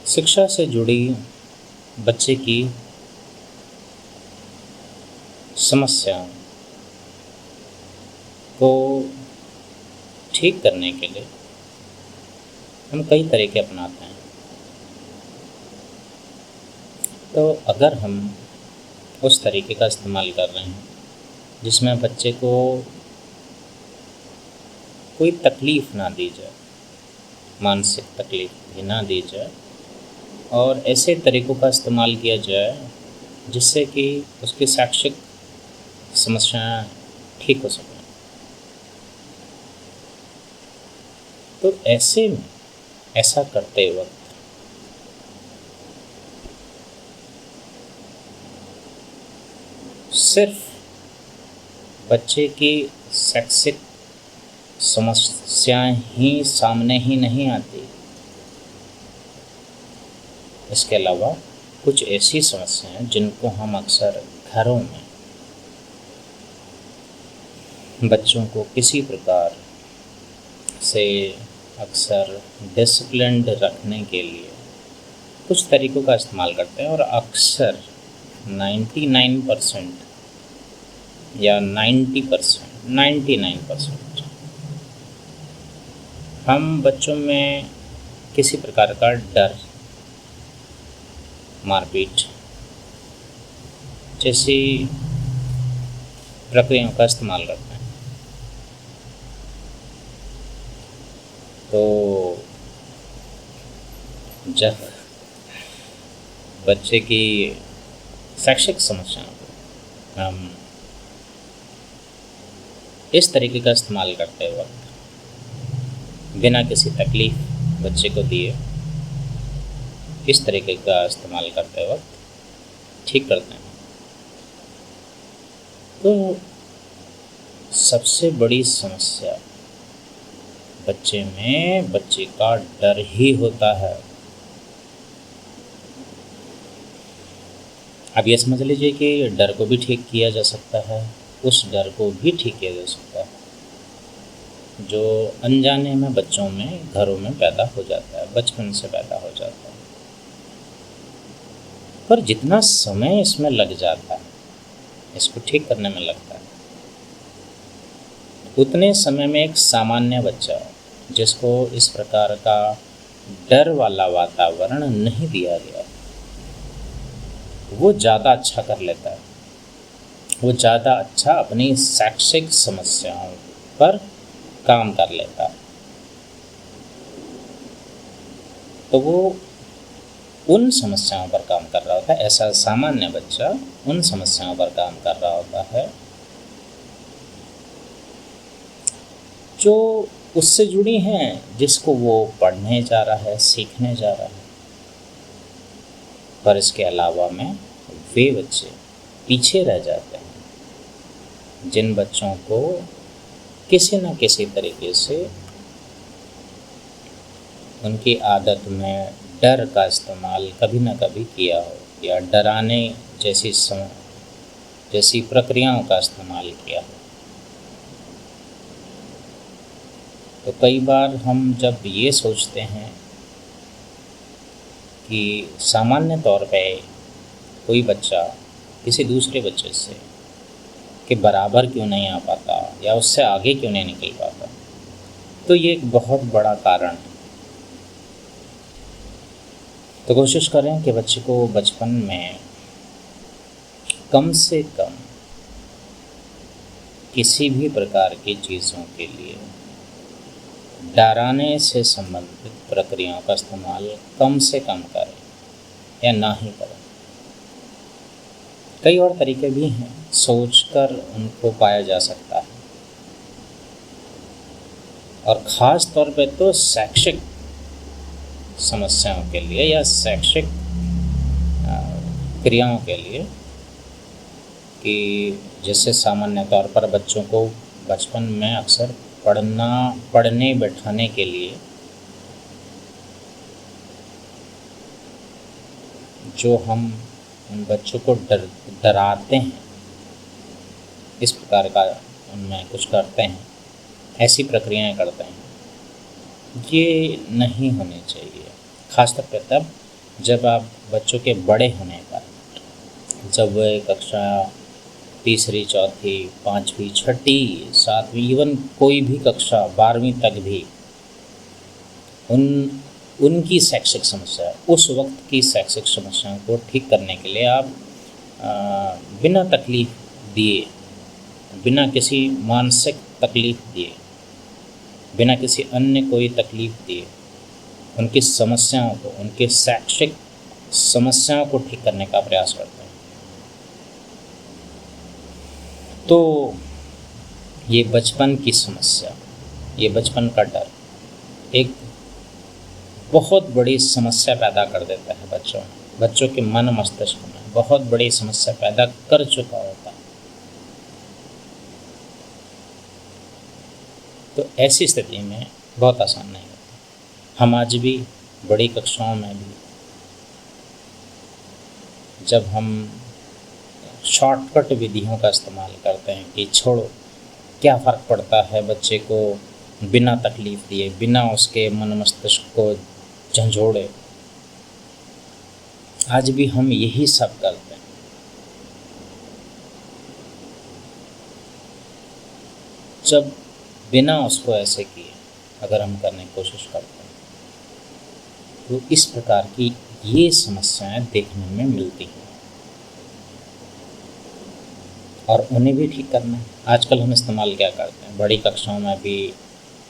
शिक्षा से जुड़ी बच्चे की समस्याओं को ठीक करने के लिए हम कई तरीके अपनाते हैं। तो अगर हम उस तरीके का इस्तेमाल कर रहे हैं जिसमें बच्चे को कोई तकलीफ़ ना दी जाए, मानसिक तकलीफ़ भी ना दी जाए, और ऐसे तरीक़ों का इस्तेमाल किया जाए जिससे कि उसकी शैक्षिक समस्याएं ठीक हो सकें, तो ऐसे में ऐसा करते वक्त सिर्फ बच्चे की शैक्षिक समस्याएं ही सामने ही नहीं आती, इसके अलावा कुछ ऐसी समस्याएं जिनको हम अक्सर घरों में बच्चों को किसी प्रकार से अक्सर डिसिप्लिन्ड रखने के लिए कुछ तरीक़ों का इस्तेमाल करते हैं। और अक्सर 99% या 99% हम बच्चों में किसी प्रकार का डर, मारपीट जैसी प्रक्रियाओं का इस्तेमाल करते हैं। तो जब बच्चे की शैक्षिक समस्याओं को हम इस तरीके का इस्तेमाल करते वक्त बिना किसी तकलीफ़ बच्चे को दिए इस तरीके का इस्तेमाल करते वक्त ठीक करते हैं, तो सबसे बड़ी समस्या बच्चे में बच्चे का डर ही होता है। अब ये समझ लीजिए कि डर को भी ठीक किया जा सकता है, उस डर को भी ठीक किया जा सकता है जो अनजाने में बच्चों में घरों में पैदा हो जाता है, बचपन से पैदा हो जाता है। पर जितना समय इसमें लग जाता है, इसको ठीक करने में लगता है, उतने समय में एक सामान्य बच्चा जिसको इस प्रकार का डर वाला वातावरण नहीं दिया गया, वो ज़्यादा अच्छा कर लेता है, वो ज़्यादा अच्छा अपनी शैक्षिक समस्याओं पर काम कर लेता है। तो वो उन समस्याओं पर काम कर रहा होता है, ऐसा सामान्य बच्चा उन समस्याओं पर काम कर रहा होता है जो उससे जुड़ी हैं, जिसको वो पढ़ने जा रहा है, सीखने जा रहा है। पर इसके अलावा में वे बच्चे पीछे रह जाते हैं जिन बच्चों को किसी न किसी तरीके से उनकी आदत में डर का इस्तेमाल कभी न कभी किया हो, या डराने जैसी प्रक्रियाओं का इस्तेमाल किया हो। तो कई बार हम जब ये सोचते हैं कि सामान्य तौर पे कोई बच्चा किसी दूसरे बच्चे से के बराबर क्यों नहीं आ पाता या उससे आगे क्यों नहीं निकल पाता, तो ये एक बहुत बड़ा कारण है। तो कोशिश करें कि बच्चे को बचपन में कम से कम किसी भी प्रकार की चीज़ों के लिए डराने से संबंधित प्रक्रियाओं का इस्तेमाल कम से कम करें या ना ही करें। कई और तरीके भी हैं, सोचकर उनको पाया जा सकता है, और ख़ास तौर पे तो शैक्षिक समस्याओं के लिए या शैक्षिक क्रियाओं के लिए, कि जैसे सामान्य तौर पर बच्चों को बचपन में अक्सर पढ़ने बैठाने के लिए जो हम उन बच्चों को डराते हैं, इस प्रकार का उनमें कुछ करते हैं, ऐसी प्रक्रियाएं करते हैं, ये नहीं होनी चाहिए। ख़ासतौर पर तब जब आप बच्चों के बड़े होने पर, जब वह कक्षा तीसरी, चौथी, पाँचवीं, छठी, सातवीं, इवन कोई भी कक्षा 12वीं तक भी उनकी शैक्षिक समस्या, उस वक्त की शैक्षिक समस्याओं को ठीक करने के लिए आप बिना तकलीफ दिए, बिना किसी मानसिक तकलीफ दिए, बिना किसी अन्य कोई तकलीफ दिए उनकी समस्याओं को, उनके शैक्षिक समस्याओं को ठीक करने का प्रयास करते हैं। तो ये बचपन की समस्या, ये बचपन का डर एक बहुत बड़ी समस्या पैदा कर देता है बच्चों के मन मस्तिष्क में बहुत बड़ी समस्या पैदा कर चुका होता है। तो ऐसी स्थिति में बहुत आसान नहीं होता। हम आज भी बड़ी कक्षाओं में भी जब हम शॉर्टकट विधियों का इस्तेमाल करते हैं कि छोड़ो, क्या फ़र्क पड़ता है बच्चे को बिना तकलीफ़ दिए, बिना उसके मन मस्तिष्क को झंझोड़े, आज भी हम यही सब करते हैं। जब बिना उसको ऐसे किए अगर हम करने की कोशिश करते हैं तो इस प्रकार की ये समस्याएं देखने में मिलती हैं और उन्हें भी ठीक करना है। आजकल हम इस्तेमाल क्या करते हैं, बड़ी कक्षाओं में भी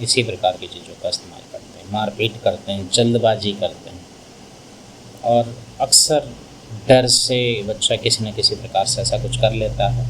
इसी प्रकार की चीज़ों का इस्तेमाल करते हैं, मारपीट करते हैं, जल्दबाजी करते हैं और अक्सर डर से बच्चा किसी न किसी प्रकार से ऐसा कुछ कर लेता है।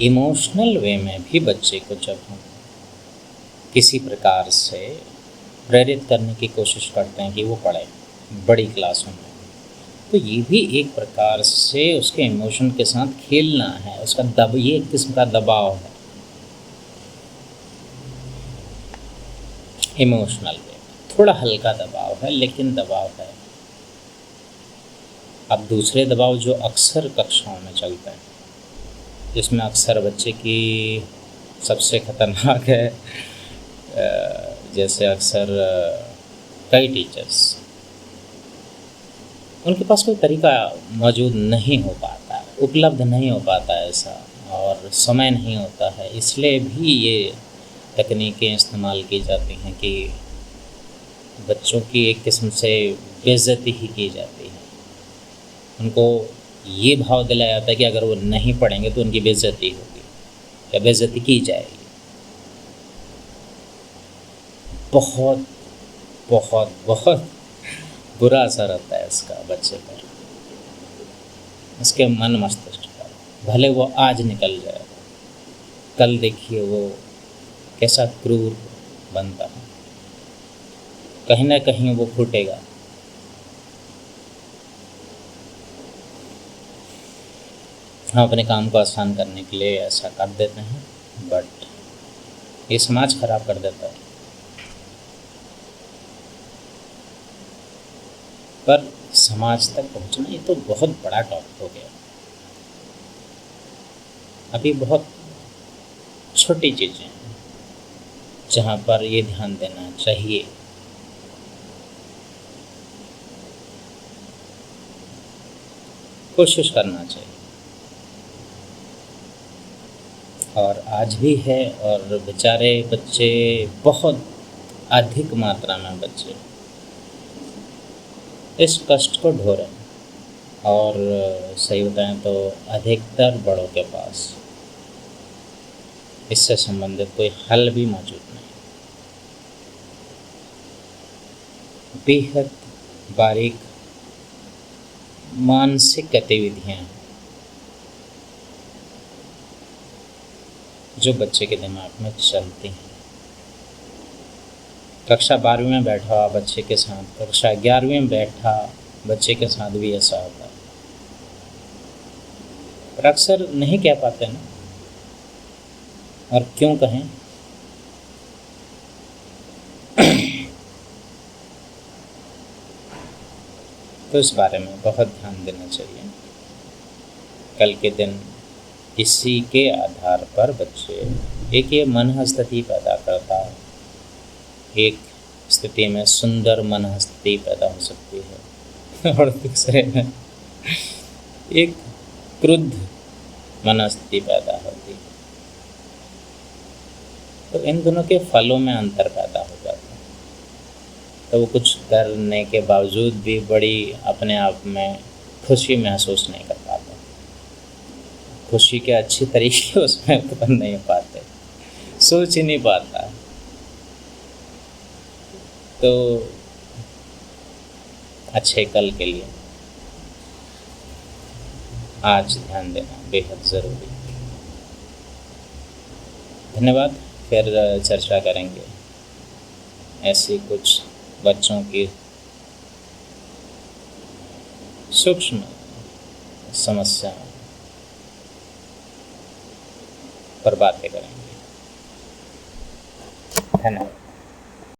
इमोशनल वे में भी बच्चे को जब हम किसी प्रकार से प्रेरित करने की कोशिश करते हैं कि वो पढ़े बड़ी क्लासों में, तो ये भी एक प्रकार से उसके इमोशन के साथ खेलना है, उसका ये एक किस्म का दबाव है। इमोशनल वे थोड़ा हल्का दबाव है, लेकिन दबाव है। अब दूसरे दबाव जो अक्सर कक्षाओं में चलते हैं, जिसमें अक्सर बच्चे की सबसे खतरनाक है, जैसे अक्सर कई टीचर्स, उनके पास कोई तरीका मौजूद नहीं हो पाता, उपलब्ध नहीं हो पाता ऐसा, और समय नहीं होता है, इसलिए भी ये तकनीकें इस्तेमाल की जाती हैं कि बच्चों की एक किस्म से बेइज्जती ही की जाती है। उनको ये भाव दिलाया जाता है कि अगर वो नहीं पढ़ेंगे तो उनकी बेइज्जती होगी या बेइज्जती की जाएगी। बहुत बहुत बहुत बुरा असर होता है इसका बच्चे पर, उसके मन मस्तिष्क पर। भले वो आज निकल जाए, कल देखिए वो कैसा क्रूर बनता है, कहीं ना कहीं वो फूटेगा। हम अपने काम को आसान करने के लिए ऐसा कर देते हैं, बट ये समाज खराब कर देता है। पर समाज तक पहुंचना ये तो बहुत बड़ा टॉपिक हो गया। अभी बहुत छोटी चीज़ें हैं जहाँ पर ये ध्यान देना चाहिए। कोशिश करना चाहिए, और आज भी है। और बेचारे बच्चे, बहुत अधिक मात्रा में बच्चे इस कष्ट को ढो रहे हैं, और सही बताएं तो अधिकतर बड़ों के पास इससे संबंधित कोई हल भी मौजूद नहीं। बेहद बारीक मानसिक गतिविधियाँ जो बच्चे के दिमाग में चलती हैं। कक्षा 12वीं में बैठा हुआ बच्चे के साथ, कक्षा 11वीं में बैठा बच्चे के साथ भी ऐसा होता है, पर अक्सर नहीं कह पाते ना, और क्यों कहें। तो इस बारे में बहुत ध्यान देना चाहिए। कल के दिन इसी के आधार पर बच्चे एक ये मन स्थिति पैदा करता है, एक स्थिति में सुंदर मनःस्थिति पैदा हो सकती है और दूसरे में एक क्रुद्ध मनःस्थिति पैदा होती है। तो इन दोनों के फलों में अंतर पैदा हो जाता है। तो वो कुछ करने के बावजूद भी बड़ी अपने आप में खुशी महसूस नहीं कर पाते, खुशी के अच्छी तरीके उसमें उत्पन्न नहीं हो पाते, सोच ही नहीं पाता। तो अच्छे कल के लिए आज ध्यान देना बेहद ज़रूरी है। धन्यवाद। फिर चर्चा करेंगे ऐसी कुछ बच्चों की सूक्ष्म समस्या पर बातें करेंगे। धन्यवाद।